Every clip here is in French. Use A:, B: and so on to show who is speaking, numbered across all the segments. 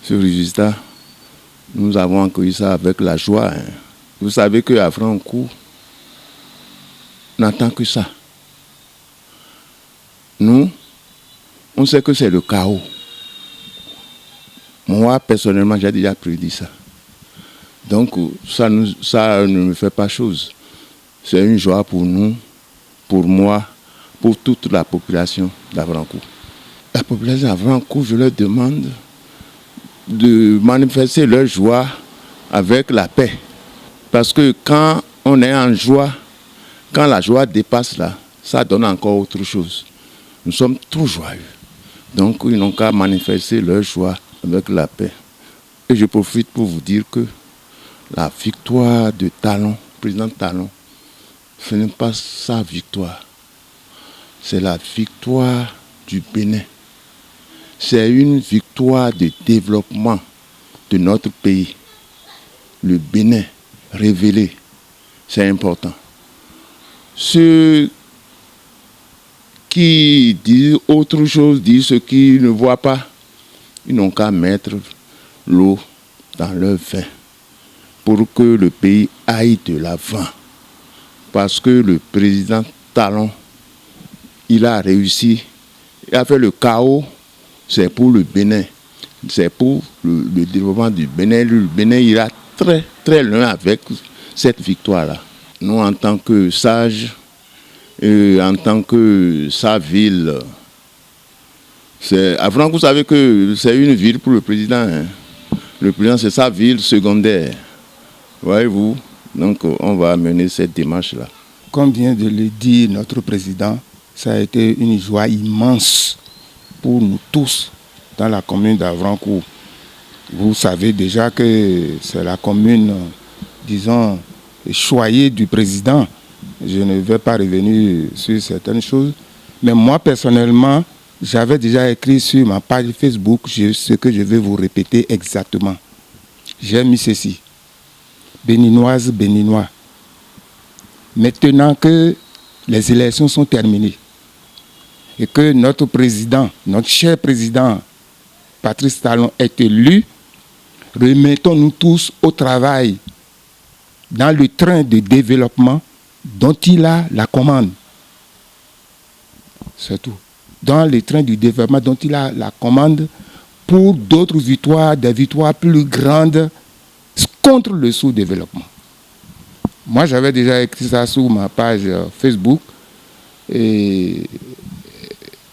A: ce résultat, nous avons accueilli ça avec la joie. Vous savez qu'à Francourt, on n'attend que ça. Nous, on sait que c'est le chaos. Moi, personnellement, j'ai déjà prédit ça. Donc, ça ne me fait pas chose. C'est une joie pour nous, pour moi, pour toute la population d'Avrancourt. La population d'Avrancourt, je leur demande de manifester leur joie avec la paix. Parce que quand on est en joie, quand la joie dépasse là, ça donne encore autre chose. Nous sommes trop joyeux. Donc, ils n'ont qu'à manifester leur joie avec la paix. Et je profite pour vous dire que la victoire de Talon, président Talon, ce n'est pas sa victoire. C'est la victoire du Bénin. C'est une victoire de développement de notre pays. Le Bénin révélé, c'est important. Ceux qui disent autre chose, disent ce qu'ils ne voient pas, ils n'ont qu'à mettre l'eau dans leur vin pour que le pays aille de l'avant. Parce que le président Talon, il a réussi, il a fait le chaos, c'est pour le Bénin, c'est pour le développement du Bénin. Le Bénin ira très très loin avec cette victoire-là. Nous, en tant que sages, en tant que sa ville, avant que vous savez que c'est une ville pour le président. Hein. Le président, c'est sa ville secondaire. Voyez-vous, donc on va mener cette démarche-là.
B: Comme vient de le dire notre président, ça a été une joie immense pour nous tous dans la commune d'Avrancourt. Vous savez déjà que c'est la commune, disons, choyée du président. Je ne vais pas revenir sur certaines choses. Mais moi, personnellement, j'avais déjà écrit sur ma page Facebook ce que je vais vous répéter exactement. J'ai mis ceci. Béninoises, Béninois. Maintenant que les élections sont terminées et que notre président, notre cher président Patrice Talon est élu, remettons-nous tous au travail dans le train de développement dont il a la commande. C'est tout. Dans le train du développement dont il a la commande pour d'autres victoires, des victoires plus grandes contre le sous-développement. Moi, j'avais déjà écrit ça sur ma page Facebook. Et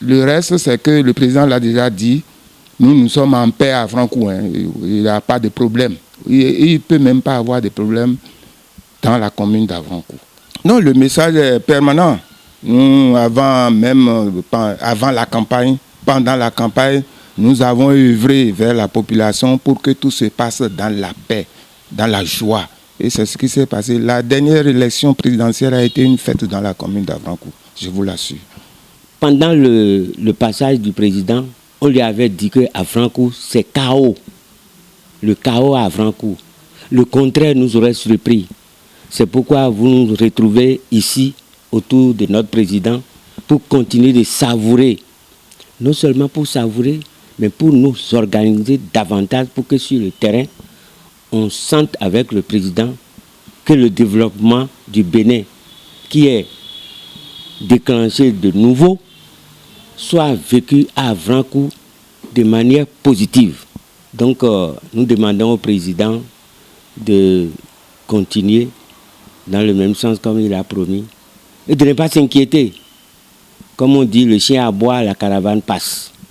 B: le reste, c'est que le président l'a déjà dit. Nous sommes en paix à Francourt. Hein. Il n'y a pas de problème. Il ne peut même pas avoir de problème dans la commune d'Avrancourt. Non, le message est permanent. Nous, avant la campagne, pendant la campagne, nous avons œuvré vers la population pour que tout se passe dans la paix, dans la joie. Et c'est ce qui s'est passé. La dernière élection présidentielle a été une fête dans la commune d'Avrancourt, je vous l'assure.
C: Pendant le passage du président, on lui avait dit qu'à Francourt, c'est chaos. Le chaos à Francourt. Le contraire nous aurait surpris. C'est pourquoi vous nous retrouvez ici, autour de notre président, pour continuer de savourer. Non seulement pour savourer, mais pour nous organiser davantage pour que sur le terrain, on sente avec le président que le développement du Bénin, qui est déclenché de nouveau, soit vécu à Avrancourt de manière positive. Donc, nous demandons au président de continuer dans le même sens comme il a promis et de ne pas s'inquiéter. Comme on dit, le chien aboie, la caravane passe.